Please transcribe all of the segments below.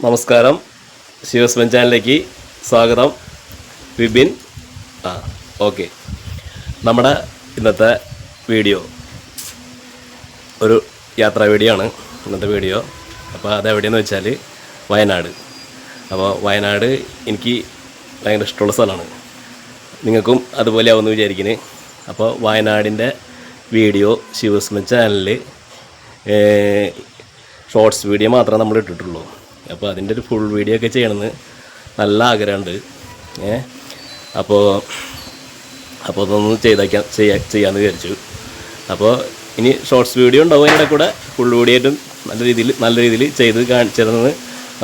നമസ്കാരം. ശിവസ്മൻ ചാനലിലേക്ക് സ്വാഗതം. വിപിൻ. ഓക്കെ. നമ്മുടെ ഇന്നത്തെ വീഡിയോ ഒരു യാത്രാ വീഡിയോ ആണ് ഇന്നത്തെ വീഡിയോ. അപ്പോൾ അതെവിടെയെന്ന് വെച്ചാൽ വയനാട്. അപ്പോൾ വയനാട് എനിക്ക് ഭയങ്കര ഇഷ്ടമുള്ള സ്ഥലമാണ്. നിങ്ങൾക്കും അതുപോലെ ആവുമെന്ന് വിചാരിക്കുന്നു. അപ്പോൾ വയനാടിൻ്റെ വീഡിയോ ശിവസ്മൻ ചാനലിൽ ഷോർട്സ് വീഡിയോ മാത്രമേ നമ്മൾ ഇട്ടിട്ടുള്ളൂ. അപ്പോൾ അതിൻ്റെ ഒരു ഫുൾ വീഡിയോ ഒക്കെ ചെയ്യണമെന്ന് നല്ല ആഗ്രഹമുണ്ട്. അപ്പോൾ അതൊന്ന് ചെയ്യാമെന്ന് വിചാരിച്ചു. അപ്പോൾ ഇനി ഷോർട്സ് വീഡിയോ ഉണ്ടാവും, അതിൻ്റെ കൂടെ ഫുൾ വീഡിയോ ആയിട്ടും നല്ല രീതിയിൽ ചെയ്ത് കാണിച്ചിരുന്നത്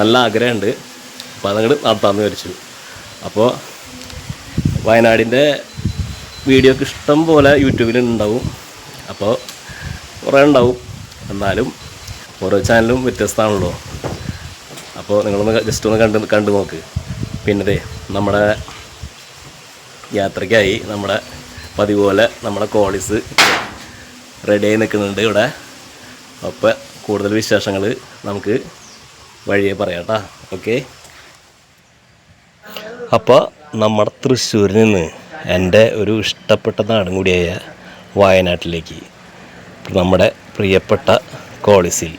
നല്ല ആഗ്രഹമുണ്ട്. അപ്പോൾ അതങ്ങോട്ട് നടത്താമെന്ന് വിചാരിച്ചു. അപ്പോൾ വയനാടിൻ്റെ വീഡിയോ ഒക്കെ ഇഷ്ടം പോലെ യൂട്യൂബിൽ ഉണ്ടാവും. അപ്പോൾ കുറേ ഉണ്ടാവും, എന്നാലും ഓരോ ചാനലും വ്യത്യസ്തമാണല്ലോ. അപ്പോൾ നിങ്ങളൊന്ന് ജസ്റ്റ് ഒന്ന് കണ്ടു നോക്ക്. പിന്നെ നമ്മുടെ യാത്രയ്ക്കായി നമ്മുടെ പതിപോലെ നമ്മുടെ കോളീസ് റെഡിയായി നിൽക്കുന്നുണ്ട് ഇവിടെ. അപ്പോൾ കൂടുതൽ വിശേഷങ്ങൾ നമുക്ക് വഴിയെ പറയാം കേട്ടോ. ഓക്കെ. അപ്പോൾ നമ്മുടെ തൃശ്ശൂരിൽ നിന്ന് എൻ്റെ ഒരു ഇഷ്ടപ്പെട്ട നാടും കൂടിയായ വയനാട്ടിലേക്ക് നമ്മുടെ പ്രിയപ്പെട്ട കോളീസിൽ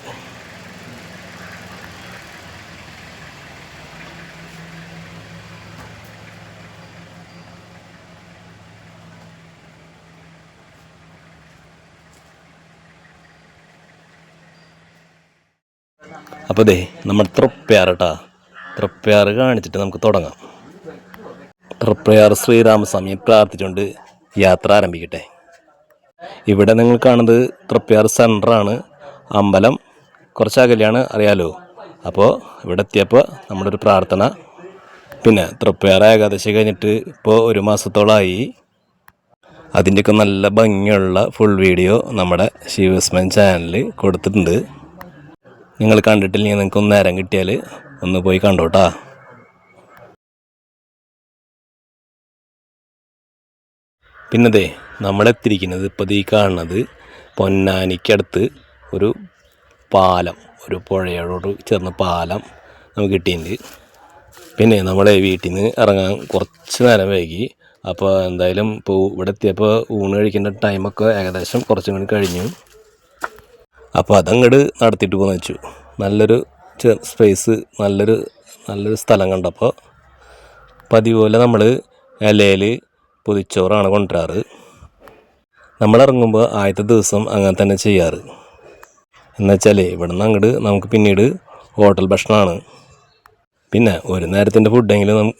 അപ്പോൾ നമ്മുടെ തൃപ്പയാർ കേട്ടോ. തൃപ്പയാർ കാണിച്ചിട്ട് നമുക്ക് തുടങ്ങാം. തൃപ്പയാർ ശ്രീരാമസ്വാമിയെ പ്രാർത്ഥിച്ചുകൊണ്ട് യാത്ര ആരംഭിക്കട്ടെ. ഇവിടെ നിങ്ങൾ കാണുന്നത് തൃപ്പയാർ സെൻറ്ററാണ്. അമ്പലം കുറച്ച് അകലെയാണ്, അറിയാലോ. അപ്പോൾ ഇവിടെ എത്തിയപ്പോൾ നമ്മുടെ ഒരു പ്രാർത്ഥന. പിന്നെ തൃപ്പയാർ ഏകാദശി കഴിഞ്ഞിട്ട് ഇപ്പോൾ 1 മാസത്തോളമായി. അതിൻ്റെയൊക്കെ നല്ല ഭംഗിയുള്ള ഫുൾ വീഡിയോ നമ്മുടെ ശിവസ്മൻ ചാനലിൽ കൊടുത്തിട്ടുണ്ട്. നിങ്ങൾ കണ്ടിട്ടില്ലെങ്കിൽ നിങ്ങൾക്ക് ഒന്ന് നേരം കിട്ടിയാൽ ഒന്ന് പോയി കണ്ടോട്ടാ. പിന്നെ നമ്മളെത്തിയിരിക്കുന്നത് ഇപ്പോൾ ഈ കാണുന്നത് പൊന്നാനിക്കടുത്ത് ഒരു പാലം, ഒരു പുഴയോട് ചേർന്ന പാലം നമുക്ക് കിട്ടിയിട്ടുണ്ട്. പിന്നെ നമ്മളെ വീട്ടിൽ നിന്ന് ഇറങ്ങാൻ കുറച്ച് നേരം വൈകി. അപ്പോൾ എന്തായാലും ഇപ്പോൾ ഇവിടെ എത്തിയപ്പോൾ ഊണ് കഴിക്കേണ്ട ടൈമൊക്കെ ഏകദേശം കുറച്ചും കൂടി കഴിഞ്ഞു. അപ്പോൾ അതങ്ങോട്ട് നടത്തിയിട്ട് പോകുന്ന വെച്ചു. നല്ലൊരു സ്പേസ്, നല്ലൊരു സ്ഥലം കണ്ടപ്പോൾ പതിപോലെ നമ്മൾ ഇലയിൽ പൊതിച്ചോറാണ് കൊണ്ടുവരാറ്. നമ്മളിറങ്ങുമ്പോൾ ആദ്യത്തെ ദിവസം അങ്ങനെ തന്നെ ചെയ്യാറ്. എന്നുവെച്ചാൽ ഇവിടെ നിന്ന് അങ്ങോട്ട് നമുക്ക് പിന്നീട് ഹോട്ടൽ ഭക്ഷണമാണ്. പിന്നെ ഒരു നേരത്തിൻ്റെ ഫുഡെങ്കിലും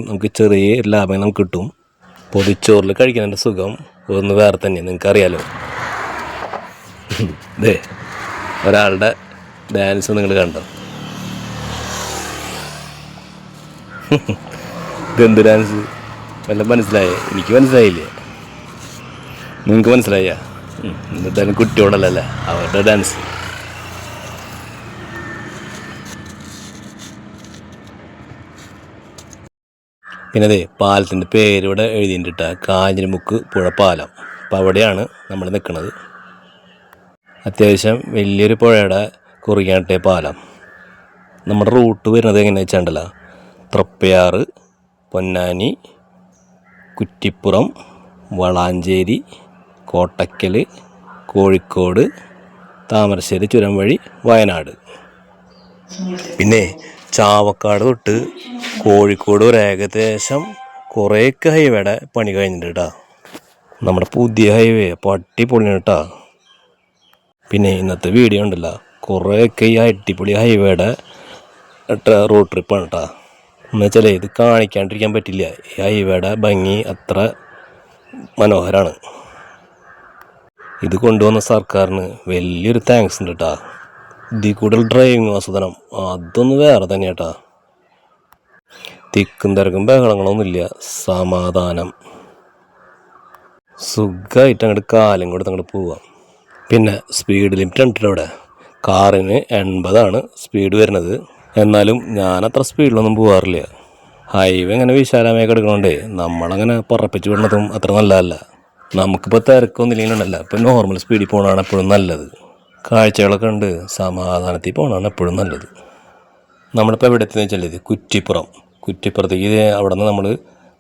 നമുക്ക് ചെറിയ ലാഭം നമുക്ക് കിട്ടും. പൊതിച്ചോറിൽ കഴിക്കുന്നതിൻ്റെ സുഖം ഒന്ന് വേറെ തന്നെ, നിങ്ങൾക്കറിയാലോ. ഒരാളുടെ ഡാൻസ് നിങ്ങൾ കണ്ടോ? ഇതെന്ത് ഡാൻസ് വല്ലതും മനസ്സിലായേ? എനിക്ക് മനസ്സിലായില്ലേ? നിങ്ങൾക്ക് മനസ്സിലായ? എന്നിട്ടാലും കുട്ടിയോടല്ലേ അവരുടെ ഡാൻസ്. പിന്നെ പാലത്തിൻ്റെ പേരിവിടെ എഴുതിയിട്ടിട്ട കാഞ്ഞിരമുക്ക് പുഴ പാലം. അപ്പോൾ അവിടെയാണ് നമ്മൾ നിൽക്കുന്നത്. അത്യാവശ്യം വലിയൊരു പുഴയുടെ കുറുകിയാട്ടെ പാലം. നമ്മുടെ റൂട്ട് വരുന്നത് എങ്ങനെയാണെന്ന് വെച്ചാൽ തൃപ്പയാർ, പൊന്നാനി, കുറ്റിപ്പുറം, വളാഞ്ചേരി, കോട്ടക്കൽ, കോഴിക്കോട്, താമരശ്ശേരി ചുരം വഴി വയനാട്. പിന്നെ ചാവക്കാട് തൊട്ട് കോഴിക്കോട് ഒരു ഏകദേശം കുറേയൊക്കെ ഹൈവേയുടെ പണി കഴിഞ്ഞിട്ടുണ്ട് കേട്ടോ. നമ്മുടെ പുതിയ ഹൈവേ അടിപൊളിയാണ് കേട്ടോ. പിന്നെ ഇന്നത്തെ വീഡിയോ ഉണ്ടല്ലോ, കുറേയൊക്കെ ഈ അടിപൊളി ഹൈവേയുടെ റോഡ് ട്രിപ്പാണ് കേട്ടോ. എന്നുവെച്ചാൽ ഇത് കാണിക്കാണ്ടിരിക്കാൻ പറ്റില്ല. ഈ ഹൈവേയുടെ ഭംഗി അത്ര മനോഹരമാണ്. ഇത് കൊണ്ടുവന്ന സർക്കാരിന് വലിയൊരു താങ്ക്സ് ഉണ്ട് കേട്ടോ. ഇതിൽ കൂടുതൽ ഡ്രൈവിംഗ് ആസ്വദനം അതൊന്നും വേറെ തന്നെ കേട്ടോ. തിക്കും തിരക്കും ബഹളങ്ങളൊന്നുമില്ല, സമാധാനം, സുഖമായിട്ട് അങ്ങോട്ട് കാലം കൊടുത്ത് അങ്ങോട്ട് പോവാം. പിന്നെ സ്പീഡ് ലിമിറ്റ് ഉണ്ടല്ലോ ഇവിടെ. കാറിന് 80 സ്പീഡ് വരുന്നത്. എന്നാലും ഞാനത്ര സ്പീഡിലൊന്നും പോകാറില്ല. ഹൈവേ അങ്ങനെ വിശാലമായി കിടക്കണോണ്ടേ നമ്മളങ്ങനെ പറപ്പിച്ച് വിടുന്നതും അത്ര നല്ലതല്ല. നമുക്കിപ്പോൾ തിരക്കൊന്നുമില്ലെങ്കിലുണ്ടല്ല, ഇപ്പോൾ നോർമൽ സ്പീഡിൽ പോകണതാണ് എപ്പോഴും നല്ലത്. കാഴ്ചകളൊക്കെ ഉണ്ട്, സമാധാനത്തിൽ പോകണതാണ് എപ്പോഴും നല്ലത്. നമ്മളിപ്പോൾ എവിടെ എത്തുന്ന വെച്ചാൽ ഇത് കുറ്റിപ്പുറത്തേക്ക് അവിടെ നിന്ന് നമ്മൾ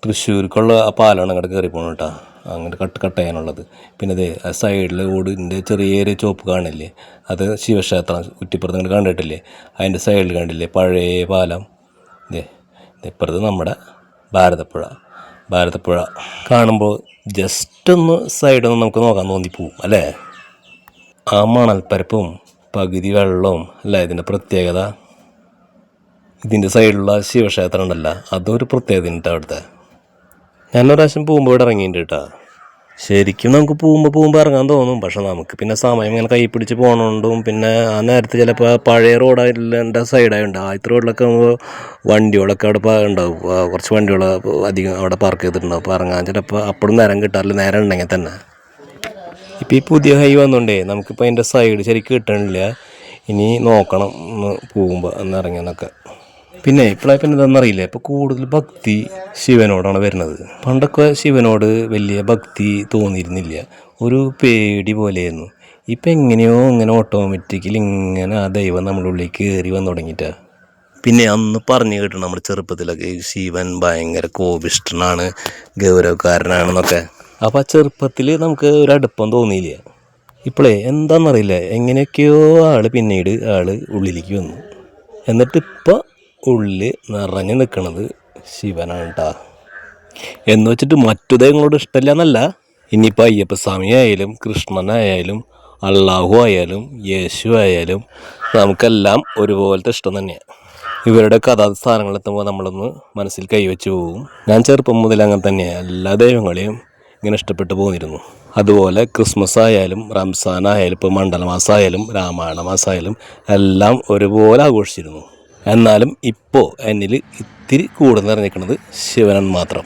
തൃശ്ശൂർക്കുള്ള ആ പാലാണ് അങ്ങോട്ട് കയറി പോകണം കേട്ടോ, അങ്ങോട്ട് കട്ട് ചെയ്യാനുള്ളത്. പിന്നെ ഇത് ആ സൈഡിൽ ഓടിൻ്റെ ചെറിയൊരു ചോപ്പ് കാണില്ലേ, അത് ശിവക്ഷേത്രം കുറ്റിപ്പുറത്ത് അങ്ങോട്ട് കണ്ടിട്ടില്ലേ, അതിൻ്റെ സൈഡിൽ കണ്ടില്ലേ പഴയ പാലം. ഇപ്പുറത്ത് നമ്മുടെ ഭാരതപ്പുഴ കാണുമ്പോൾ ജസ്റ്റ് ഒന്ന് സൈഡൊന്ന് നമുക്ക് നോക്കാൻ തോന്നിപ്പോവും അല്ലേ. ആ മണൽപ്പരപ്പും പകുതി വെള്ളവും അല്ല ഇതിൻ്റെ പ്രത്യേകത. ഇതിൻ്റെ സൈഡിലുള്ള ശിവക്ഷേത്രം ഉണ്ടല്ലോ, അതൊരു പ്രത്യേകത ഉണ്ട് അവിടുത്തെ. ഞാനൊരു പ്രാവശ്യം പോകുമ്പോൾ ഇവിടെ ഇറങ്ങിയിട്ടുണ്ട് കേട്ടോ. ശരിക്കും നമുക്ക് പോകുമ്പോൾ ഇറങ്ങാൻ തോന്നും, പക്ഷെ നമുക്ക് പിന്നെ സമയം ഇങ്ങനെ കൈ പിടിച്ച് പോകണോണ്ടും പിന്നെ ആ നേരത്തെ ചിലപ്പോൾ പഴയ റോഡായിട്ട് സൈഡായുണ്ട്. ആദ്യത്തെ റോഡിലൊക്കെ ആകുമ്പോൾ വണ്ടികളൊക്കെ അവിടെ ഉണ്ടാവും, കുറച്ച് വണ്ടികൾ അധികം അവിടെ പാർക്ക് ചെയ്തിട്ടുണ്ടാവും. അപ്പോൾ ഇറങ്ങാൻ ചിലപ്പോൾ അപ്പോഴും നേരം കിട്ടാറില്ല, നേരം ഉണ്ടെങ്കിൽ തന്നെ. ഇപ്പോൾ ഈ പുതിയ ഹൈ വന്നുകൊണ്ടേ നമുക്കിപ്പോൾ അതിൻ്റെ സൈഡ് ശരിക്കും കിട്ടണില്ല. ഇനി നോക്കണം ഒന്ന് പോകുമ്പോൾ ഒന്ന് ഇറങ്ങിയെന്നൊക്കെ. പിന്നെ ഇപ്പോഴായപ്പോൾ എന്താണെന്നറിയില്ല, ഇപ്പോൾ കൂടുതൽ ഭക്തി ശിവനോടാണ് വരുന്നത്. പണ്ടൊക്കെ ശിവനോട് വലിയ ഭക്തി തോന്നിയിരുന്നില്ല, ഒരു പേടി പോലെയായിരുന്നു. ഇപ്പം എങ്ങനെയോ ഇങ്ങനെ ഓട്ടോമാറ്റിക്കലി ഇങ്ങനെ ആ ദൈവം നമ്മുടെ ഉള്ളിൽ കയറി വന്നു തുടങ്ങിയിട്ടാണ്. പിന്നെ അന്ന് പറഞ്ഞു കേട്ടു നമ്മുടെ ചെറുപ്പത്തിലൊക്കെ ശിവൻ ഭയങ്കര കോപിഷ്ഠനാണ്, ഗൗരവക്കാരനാണെന്നൊക്കെ. അപ്പോൾ ആ ചെറുപ്പത്തിൽ നമുക്ക് ഒരു അടുപ്പം തോന്നിയില്ല. ഇപ്പോഴേ എന്താണെന്നറിയില്ല, എങ്ങനെയൊക്കെയോ പിന്നീട് ഉള്ളിലേക്ക് വന്നു. എന്നിട്ടിപ്പോൾ ഉള്ളിൽ നിറഞ്ഞു നിൽക്കുന്നത് ശിവനാണ് കേട്ടോ. എന്ന് വെച്ചിട്ട് മറ്റു ദൈവങ്ങളോട് ഇഷ്ടമില്ല എന്നല്ല. ഇനിയിപ്പോൾ അയ്യപ്പസ്വാമി ആയാലും കൃഷ്ണനായാലും അള്ളാഹു ആയാലും യേശു ആയാലും നമുക്കെല്ലാം ഒരുപോലത്തെ ഇഷ്ടം തന്നെയാണ്. ഇവരുടെ കഥാസ്ഥാനങ്ങളെത്തുമ്പോൾ നമ്മളൊന്ന് മനസ്സിൽ കൈവച്ച് പോകും. ഞാൻ ചെറുപ്പം മുതൽ അങ്ങനെ തന്നെയാണ്, എല്ലാ ദൈവങ്ങളെയും ഇങ്ങനെ ഇഷ്ടപ്പെട്ടു പോന്നിരുന്നു. അതുപോലെ ക്രിസ്മസ് ആയാലും റംസാൻ ആയാലും ഇപ്പോൾ മണ്ഡലമാസമായാലും രാമായണ മാസമായാലും എല്ലാം ഒരുപോലെ ആഘോഷിച്ചിരുന്നു. എന്നാലും ഇപ്പോൾ എന്നിൽ ഇത്തിരി കൂടുതൽ നിറഞ്ഞിരിക്കുന്നത് ശിവനൻ മാത്രം.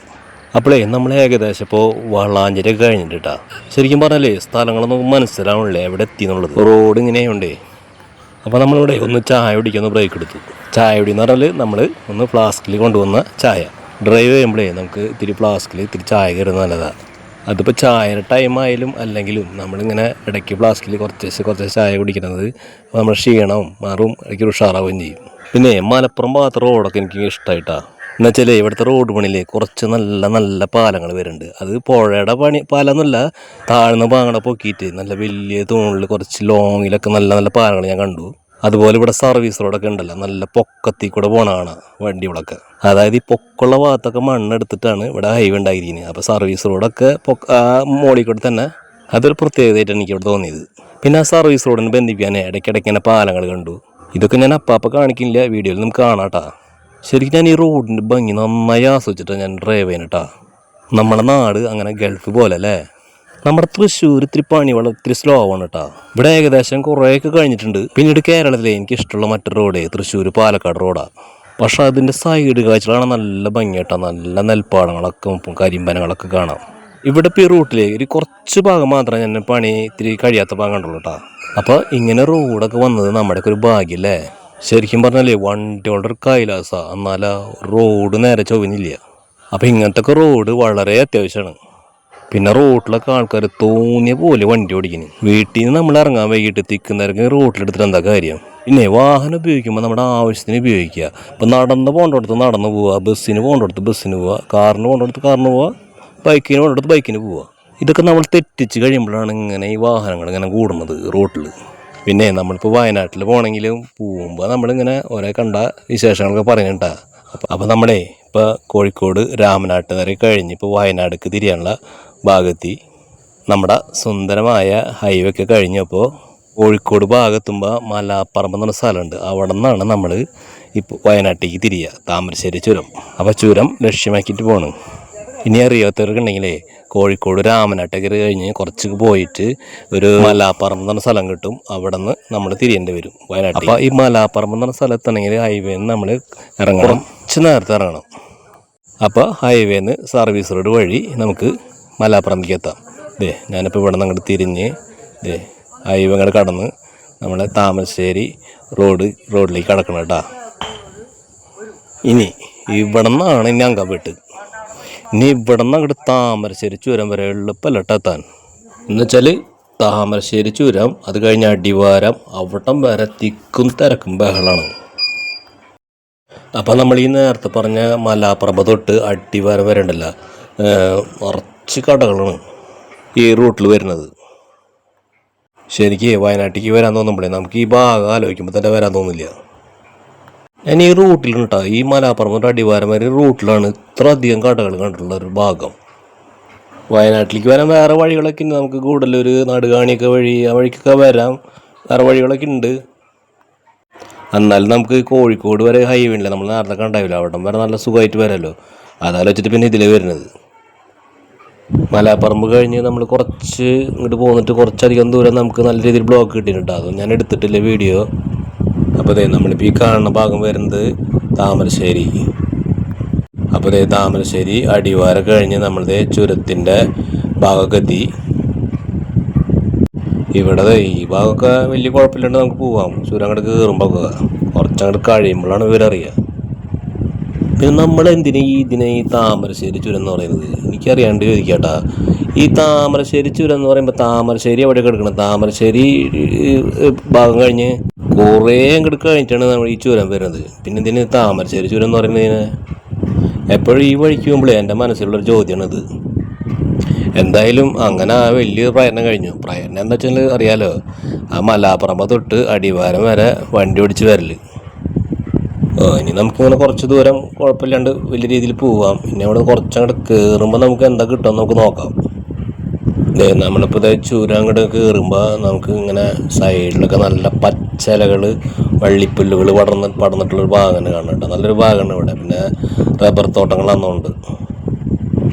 അപ്പോഴേ നമ്മൾ ഏകദേശം ഇപ്പോൾ വളാഞ്ചേരിയൊക്കെ കഴിഞ്ഞിട്ട് കേട്ടോ. ശരിക്കും പറഞ്ഞാലേ സ്ഥലങ്ങളൊന്നും മനസ്സിലാവണില്ലേ എവിടെ എത്തി എന്നുള്ളത്, റോഡ് ഇങ്ങനെയുണ്ടേ. അപ്പോൾ നമ്മളിവിടെ ഒന്ന് ചായ കുടിക്കുന്ന ബ്രേക്ക് എടുത്തു. ചായ കുടി എന്ന് പറഞ്ഞാൽ നമ്മൾ ഒന്ന് ഫ്ലാസ്കിൽ കൊണ്ടുവന്ന ചായ. ഡ്രൈവ് ചെയ്യുമ്പോഴേ നമുക്ക് ഇത്തിരി ഫ്ലാസ്കിൽ ഇത്തിരി ചായ കയറുന്നത് നല്ലതാണ്. അതിപ്പോൾ ചായയുടെ ടൈമായാലും അല്ലെങ്കിലും നമ്മളിങ്ങനെ ഇടയ്ക്ക് ഫ്ലാസ്കിൽ കുറച്ച് ചായ കുടിക്കുന്നത് നമ്മുടെ ക്ഷീണവും മാറും, ഇടയ്ക്ക് ഉഷാറാവുകയും ചെയ്യും. പിന്നെ മലപ്പുറം ഭാഗത്ത് റോഡൊക്കെ എനിക്ക് ഇഷ്ടമായിട്ടാണ്. എന്നുവെച്ചാൽ ഇവിടുത്തെ റോഡ് പണിയിൽ കുറച്ച് നല്ല പാലങ്ങൾ വരുന്നുണ്ട്. അത് പുഴയുടെ പാലമൊന്നുമല്ല, താഴ്ന്ന പാങ്ങടെ പൊക്കിയിട്ട് നല്ല വലിയ തൂണിൽ കുറച്ച് ലോങ്ങിലൊക്കെ നല്ല പാലങ്ങൾ ഞാൻ കണ്ടു. അതുപോലെ ഇവിടെ സർവീസ് റോഡൊക്കെ ഉണ്ടല്ലോ, നല്ല പൊക്കത്തിൽ കൂടെ പോകണതാണ് വണ്ടികളൊക്കെ. അതായത് ഈ പൊക്കമുള്ള ഭാഗത്തൊക്കെ മണ്ണെടുത്തിട്ടാണ് ഇവിടെ ഹൈവേ ഉണ്ടായിരിക്കുന്നത്. അപ്പോൾ സർവീസ് റോഡൊക്കെ മോളിൽ കൂടെ തന്നെ, അതൊരു പ്രത്യേകതയായിട്ടാണ് എനിക്ക് ഇവിടെ തോന്നിയത്. പിന്നെ ആ സർവീസ് റോഡിന് ബന്ധിപ്പിക്കാനേ ഇടയ്ക്കിടയ്ക്ക് തന്നെ പാലങ്ങൾ കണ്ടു. ഇതൊക്കെ ഞാൻ അപ്പം കാണിക്കില്ല, വീഡിയോയിൽ നമുക്ക് കാണാം കേട്ടോ. ശരിക്കും ഞാൻ ഈ റോഡിൻ്റെ ഭംഗി നന്നായി ആസ്വദിച്ചിട്ടാണ് ഞാൻ ഡ്രൈവ് ചെയ്യുന്നത്. നമ്മുടെ നാട് അങ്ങനെ ഗൾഫ് പോലെ അല്ലേ. നമ്മുടെ തൃശ്ശൂർ ഇത്തിരി പണിവെള്ളം ഇത്തിരി സ്ലോ ആണ് കേട്ടോ. ഇവിടെ ഏകദേശം കുറേയൊക്കെ കഴിഞ്ഞിട്ടുണ്ട്. പിന്നീട് കേരളത്തിലെ എനിക്ക് ഇഷ്ടമുള്ള മറ്റൊരു റോഡ് തൃശ്ശൂർ പാലക്കാട് റോഡാണ്. പക്ഷെ അതിൻ്റെ സൈഡ് കാഴ്ചകളാണ് നല്ല ഭംഗി കേട്ടോ. നല്ല നെൽപ്പാടങ്ങളൊക്കെ കരിമ്പനങ്ങളൊക്കെ കാണാം. ഇവിടെ ഇപ്പോൾ ഈ റൂട്ടിൽ ഒരു കുറച്ച് ഭാഗം മാത്രമേ ഞാൻ പണി ഇത്തിരി കഴിയാത്ത ഭാഗം കണ്ടുള്ളൂ കേട്ടോ. അപ്പോൾ ഇങ്ങനെ റോഡൊക്കെ വന്നത് നമ്മുടെയൊക്കെ ഒരു ഭാഗ്യമല്ലേ. ശരിക്കും പറഞ്ഞാലേ വണ്ടികളുടെ ഒരു കൈലാസമാണ്, എന്നാൽ റോഡ് നേരെ ചൊവ്വനില്ല. അപ്പോൾ ഇങ്ങനത്തെ ഒക്കെ റോഡ് വളരെ അത്യാവശ്യമാണ്. പിന്നെ റോഡിലൊക്കെ ആൾക്കാർ തോന്നിയ പോലെ വണ്ടി ഓടിക്കുന്നു. വീട്ടിൽ നിന്ന് നമ്മൾ ഇറങ്ങാൻ വൈകിട്ട് തിക്കുന്നവർക്ക് റോഡിലെടുത്തിട്ട് എന്താ കാര്യം. പിന്നെ വാഹനം ഉപയോഗിക്കുമ്പോൾ നമ്മുടെ ആവശ്യത്തിന് ഉപയോഗിക്കുക. ഇപ്പോൾ നടന്ന് പോകേണ്ടടുത്ത് നടന്ന് പോവുക, ബസ്സിന് പോകേണ്ടടുത്ത് ബസ്സിന് പോവുക, കാറിന് പോകേണ്ടടുത്ത് കാറിന് പോവുക, ബൈക്കിന് പോകേണ്ടടുത്ത് ബൈക്കിന് പോവുക. ഇതൊക്കെ നമ്മൾ തെറ്റിച്ച് കഴിയുമ്പോഴാണ് ഇങ്ങനെ ഈ വാഹനങ്ങൾ ഇങ്ങനെ കൂടുന്നത് റോഡിൽ. പിന്നെ നമ്മളിപ്പോൾ വയനാട്ടിൽ പോകണമെങ്കിലും പോകുമ്പോൾ നമ്മളിങ്ങനെ ഓരോ കണ്ട വിശേഷങ്ങളൊക്കെ പറയുന്നുണ്ടാ. അപ്പോൾ നമ്മളെ ഇപ്പോൾ കോഴിക്കോട് രാമനാട്ടുകര കഴിഞ്ഞ് ഇപ്പോൾ വയനാട്ടിലേക്ക് തിരിയാനുള്ള ഭാഗത്തി നമ്മുടെ സുന്ദരമായ ഹൈവേ ഒക്കെ കഴിഞ്ഞപ്പോൾ കോഴിക്കോട് ഭാഗത്തുമ്പോൾ മലാപ്പറമ്പ് എന്ന് പറഞ്ഞ സ്ഥലമുണ്ട്. അവിടെ നിന്നാണ് നമ്മൾ ഇപ്പോൾ വയനാട്ടിലേക്ക് തിരിയുക, താമരശ്ശേരി ചുരം. അപ്പോൾ ചുരം ലക്ഷ്യമാക്കിയിട്ട് പോകണം. ഇനി അറിയാത്തവർക്കുണ്ടെങ്കിലേ കോഴിക്കോട് രാമനാട്ടുകര കഴിഞ്ഞ് കുറച്ച് പോയിട്ട് ഒരു മലാപ്പറമ്പ് എന്ന് പറഞ്ഞ സ്ഥലം കിട്ടും. അവിടെ നിന്ന് നമ്മൾ തിരിയേണ്ടി വരും വയനാട്ടിൽ. അപ്പോൾ ഈ മലാപ്പറമ്പ് എന്ന് പറഞ്ഞ സ്ഥലത്താണെങ്കിൽ ഹൈവേന്ന് നമ്മൾ ഇറങ്ങണം, കുറച്ച് നേരത്തെ ഇറങ്ങണം. അപ്പോൾ ഹൈവേന്ന് സർവീസ് റോഡ് വഴി നമുക്ക് മലാപ്പറമ്പിലേക്ക് എത്താം. ഞാനിപ്പോൾ ഇവിടെ നിന്ന് അങ്ങോട്ട് തിരിഞ്ഞ് ഹൈവേ അങ്ങോട്ട് കടന്ന് നമ്മൾ താമരശ്ശേരി റോഡിലേക്ക് കടക്കണം കേട്ടോ. ഇനി ഇവിടെ നിന്നാണ് ഇനി അങ്കംവെട്ട്. ഇനി ഇവിടെ നിന്ന് അങ്ങോട്ട് താമരശ്ശേരി ചുരം വരെ എളുപ്പമല്ല എത്താൻ. എന്നുവെച്ചാൽ താമരശ്ശേരി ചുരം, അത് കഴിഞ്ഞ് അടിവാരം, അവിടം വരെ തിക്കും തിരക്കും ബഹളമാണ്. അപ്പം നമ്മൾ ഈ നേരത്തെ പറഞ്ഞ മലാപ്പറമ്പ് തൊട്ട് അടിവാരം വരെ ഉണ്ടല്ലോ, നിറച്ച് കടകളാണ് ഈ റൂട്ടിൽ വരുന്നത്. ശരിക്ക് വയനാട്ടിലേക്ക് വരാൻ തോന്നുമ്പോഴേ നമുക്ക് ഈ ഭാഗം ആലോചിക്കുമ്പോൾ തന്നെ വരാൻ തോന്നില്ല. ഞാൻ ഈ റൂട്ടിലാണ് കേട്ടോ, ഈ മലാപ്പറമ്പ് തൊട്ട് അടിവാരം വരെ റൂട്ടിലാണ് ഇത്ര അധികം കടകൾ കണ്ടിട്ടുള്ള ഒരു ഭാഗം. വയനാട്ടിലേക്ക് വരാൻ വേറെ വഴികളൊക്കെ ഉണ്ട്, നമുക്ക് ഗൂഡല്ലൂർ നാടുകാണിയൊക്കെ വഴി, ആ വഴിക്കൊക്കെ വരാം, വേറെ വഴികളൊക്കെ ഉണ്ട്. എന്നാലും നമുക്ക് കോഴിക്കോട് വരെ ഹൈവേ ഉണ്ടല്ലോ, നമ്മൾ നേരത്തെ കണ്ടാവില്ല, അവിടെ വരെ നല്ല സുഖമായിട്ട് വരാമല്ലോ. അതാലോചിച്ചിട്ട് പിന്നെ ഇതിലേ വരുന്നത്. മലാപ്പറമ്പ് കഴിഞ്ഞ് നമ്മൾ കുറച്ച് ഇങ്ങോട്ട് പോന്നിട്ട് കുറച്ചധികം ദൂരം നമുക്ക് നല്ല രീതിയിൽ ബ്ലോക്ക് കിട്ടിയിട്ടുണ്ട്. അതൊന്നും ഞാൻ എടുത്തിട്ടില്ല വീഡിയോ. അപ്പോൾ അതെ നമ്മളിപ്പോൾ ഈ കാണുന്ന ഭാഗം വരുന്നത് താമരശ്ശേരി. അപ്പോൾ അതെ താമരശ്ശേരി അടിവാരം കഴിഞ്ഞ് നമ്മളുടെ ചുരത്തിൻ്റെ ഭാഗമൊക്കെ എത്തി. ഇവിടെ ഈ ഭാഗമൊക്കെ വലിയ കുഴപ്പമില്ലാണ്ട് നമുക്ക് പോവാം. ചുരം അങ്ങോട്ട് കയറുമ്പോൾ കുറച്ചങ്ങോട്ട് കഴിയുമ്പോഴാണ് ഇവരറിയുക. പിന്നെ നമ്മൾ എന്തിനാ ഈ താമരശ്ശേരി ചുരം എന്ന് പറയുന്നത് എനിക്കറിയാണ്ട് ചോദിക്കാട്ടാ. ഈ താമരശ്ശേരി ചുരം എന്ന് പറയുമ്പോൾ താമരശ്ശേരി എവിടെ കിടക്കണം? താമരശ്ശേരി ഭാഗം കഴിഞ്ഞ് കുറേ അങ്ങോട്ട് കഴിഞ്ഞിട്ടാണ് നമ്മൾ ഈ ചുരം വരുന്നത്. പിന്നെ എന്തിന് താമരശ്ശേരി ചുരം എന്ന് പറയുന്നതിന്? എപ്പോഴും ഈ വഴിക്ക് പോകുമ്പോഴേ എൻ്റെ മനസ്സിലുള്ളൊരു ചോദ്യമാണിത്. എന്തായാലും അങ്ങനെ ആ വലിയൊരു പ്രയത്നം കഴിഞ്ഞു. പ്രയത്നം എന്താ വെച്ചാൽ അറിയാലോ, ആ മലാപ്പറമ്പ് തൊട്ട് അടിവാരം വരെ വണ്ടി ഓടിച്ച് വരൽ. ഇനി നമുക്കിങ്ങനെ കുറച്ച് ദൂരം കുഴപ്പമില്ലാണ്ട് വലിയ രീതിയിൽ പോവാം. ഇനി അവിടെ കുറച്ചങ്ങോട്ട് കയറുമ്പോൾ നമുക്ക് എന്താ കിട്ടുമെന്ന് നമുക്ക് നോക്കാം. നമ്മളിപ്പോൾ ചുരം അങ്ങോട്ട് കയറുമ്പോൾ നമുക്ക് ഇങ്ങനെ സൈഡിലൊക്കെ നല്ല പച്ചിലകൾ, വള്ളിപ്പുല്ലുകൾ പടർന്നിട്ടുള്ളൊരു ഭാഗമാണ് കാണുന്നുണ്ട്. നല്ലൊരു ഭാഗമാണ് ഇവിടെ. പിന്നെ റബ്ബർ തോട്ടങ്ങളാണെന്നുണ്ട്.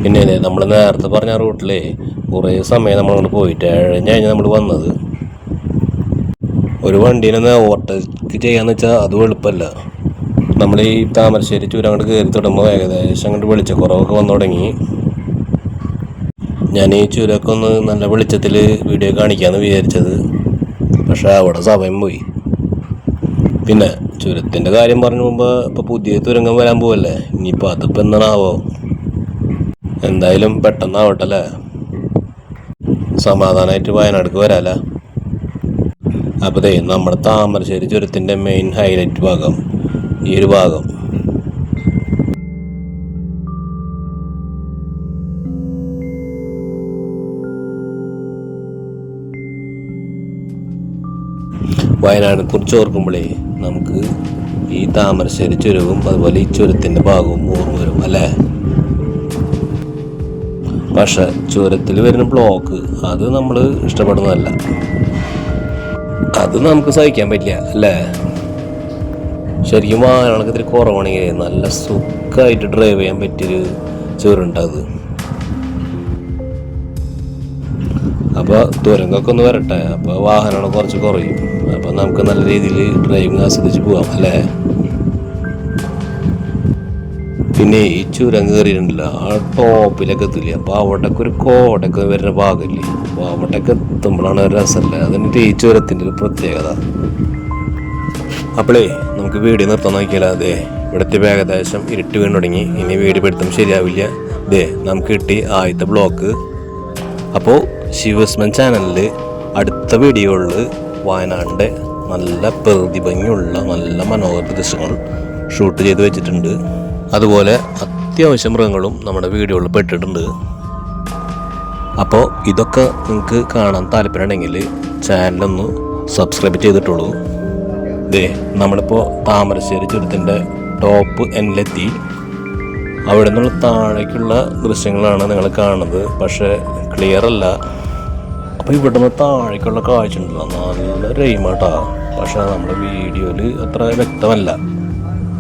പിന്നെ നമ്മൾ നേരത്തെ പറഞ്ഞ റൂട്ടിലേ കുറേ സമയം നമ്മളങ്ങോട്ട് പോയിട്ട് കഴിഞ്ഞ് നമ്മൾ വന്നത്. ഒരു വണ്ടീനെ ഓവർടേക്ക് ചെയ്യാന്ന് വെച്ചാൽ അതും എളുപ്പമല്ല. നമ്മൾ ഈ താമരശ്ശേരി ചുരം അങ്ങോട്ട് കയറി തുടങ്ങുമ്പോൾ ഏകദേശം അങ്ങോട്ട് വെളിച്ചക്കുറവൊക്കെ വന്നു തുടങ്ങി. ഞാൻ ഈ ചുരമൊക്കെ ഒന്ന് നല്ല വെളിച്ചത്തിൽ വീഡിയോ കാണിക്കാമെന്ന് വിചാരിച്ചത്, പക്ഷേ അവിടെ സമയം പോയി. പിന്നെ ചുരത്തിൻ്റെ കാര്യം പറഞ്ഞു പോകുമ്പോൾ ഇപ്പോൾ പുതിയ തുരങ്കം വരാൻ പോവല്ലേ, ഇനിയിപ്പോൾ അതിപ്പോൾ എന്താണാവോ. എന്തായാലും പെട്ടെന്നാവട്ടല്ലേ, സമാധാനമായിട്ട് വയനാട്ടിലേക്ക് വരാമല്ല. അപ്പോൾ നമ്മുടെ താമരശ്ശേരി ചുരത്തിൻ്റെ മെയിൻ ഹൈലൈറ്റ് ഭാഗം ഈ ഒരു ഭാഗം. വയനാടിനെ കുറിച്ച് ഓർക്കുമ്പോഴേ നമുക്ക് ഈ താമരശ്ശേരി ചുരവും അതുപോലെ ഈ ചുരത്തിൻ്റെ ഭാഗവും ഓർമ്മ വരും അല്ലേ. പക്ഷെ ചുരത്തിൽ വരുന്ന ബ്ലോക്ക് അത് നമ്മൾ ഇഷ്ടപ്പെടുന്നതല്ല, അത് നമുക്ക് സഹിക്കാൻ പറ്റില്ല അല്ലേ. ശരിക്കും വാഹനങ്ങൾക്ക് ഇത്തിരി കുറവാണെങ്കിൽ നല്ല സുഖമായിട്ട് ഡ്രൈവ് ചെയ്യാൻ പറ്റിയൊരു ചുരമുണ്ട് അത്. അപ്പോൾ തുരങ്കമൊക്കെ ഒന്ന് വരട്ടെ, അപ്പോൾ വാഹനങ്ങൾ കുറച്ച് കുറയും, അപ്പോൾ നമുക്ക് നല്ല രീതിയിൽ ഡ്രൈവിങ് ആസ്വദിച്ച് പോകാം അല്ലേ. പിന്നെ ഈ ചുരം കയറിയിട്ടുണ്ടല്ലോ, ആ ടോപ്പിലൊക്കെ എത്തില്ല. അപ്പോൾ അവിടേക്ക് ഒരു കോടൊക്കെ വരുന്ന ഭാഗമില്ലേ, അപ്പോൾ അവിടേക്ക് എത്തുമ്പോഴാണ് ഒരു രസമല്ലേ. അതിൻ്റെ ഈ ചുരത്തിൻ്റെ ഒരു പ്രത്യേകത. അപ്പോഴേ നമുക്ക് വീഡിയോ നിർത്താൻ നോക്കിയാലോ. അതെ ഇവിടുത്തെ ഏകദേശം ഇരുട്ട് വീണ് തുടങ്ങി. ഇനി വീഡിയോ എടുത്തും ശരിയാവില്ല. നമുക്ക് കിട്ടി ആദ്യത്തെ ബ്ലോക്ക്. അപ്പോൾ ശിവസ്മൻ ചാനലിൽ അടുത്ത വീഡിയോകളിൽ വയനാടിൻ്റെ നല്ല പ്രകൃതി ഭംഗിയുള്ള നല്ല മനോഹര ദൃശ്യങ്ങൾ ഷൂട്ട് ചെയ്ത് വെച്ചിട്ടുണ്ട്. അതുപോലെ അത്യാവശ്യം മൃഗങ്ങളും നമ്മുടെ വീഡിയോയിൽ പെട്ടിട്ടുണ്ട്. അപ്പോൾ ഇതൊക്കെ നിങ്ങൾക്ക് കാണാൻ താല്പര്യമുണ്ടെങ്കിൽ ചാനലൊന്ന് സബ്സ്ക്രൈബ് ചെയ്തിട്ടുള്ളൂ. നമ്മളിപ്പോൾ താമരശ്ശേരി ചുരത്തിൻ്റെ ടോപ്പ് എൻഡിലെത്തി. അവിടെ നിന്നുള്ള താഴേക്കുള്ള ദൃശ്യങ്ങളാണ് നിങ്ങൾ കാണുന്നത്, പക്ഷേ ക്ലിയർ അല്ല. അപ്പോൾ ഇവിടെ നിന്ന് താഴേക്കുള്ള കാഴ്ച ഉണ്ടല്ലോ, നല്ല രൈമാട്ടാ, പക്ഷേ നമ്മുടെ വീഡിയോയിൽ അത്ര വ്യക്തമല്ല.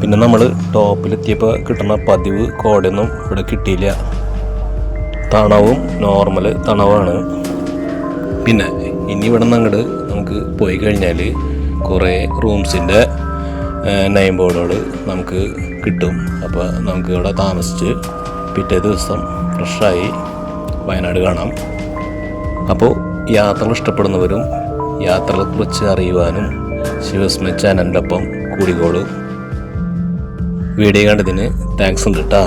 പിന്നെ നമ്മൾ ടോപ്പിലെത്തിയപ്പോൾ കിട്ടുന്ന പതിവ് കോടയൊന്നും ഇവിടെ കിട്ടിയില്ല. തണവും നോർമൽ തണവാണ്. പിന്നെ ഇനി ഇവിടെ നിന്ന് അങ്ങോട്ട് നമുക്ക് പോയി കഴിഞ്ഞാൽ കുറേ റൂംസിൻ്റെ നെയിം ബോർഡുകൾ നമുക്ക് കിട്ടും. അപ്പോൾ നമുക്ക് ഇവിടെ താമസിച്ച് പിറ്റേ ദിവസം ഫ്രഷായി വയനാട് കാണാം. അപ്പോൾ യാത്രകൾ ഇഷ്ടപ്പെടുന്നവരും യാത്രകളെക്കുറിച്ച് അറിയുവാനും ശിവസ്മ ചാനലിൻ്റെ ഒപ്പം കൂടിക്കോളൂ. വീഡിയോ കണ്ടതിന് താങ്ക്സ് ഉണ്ട് കേട്ടോ.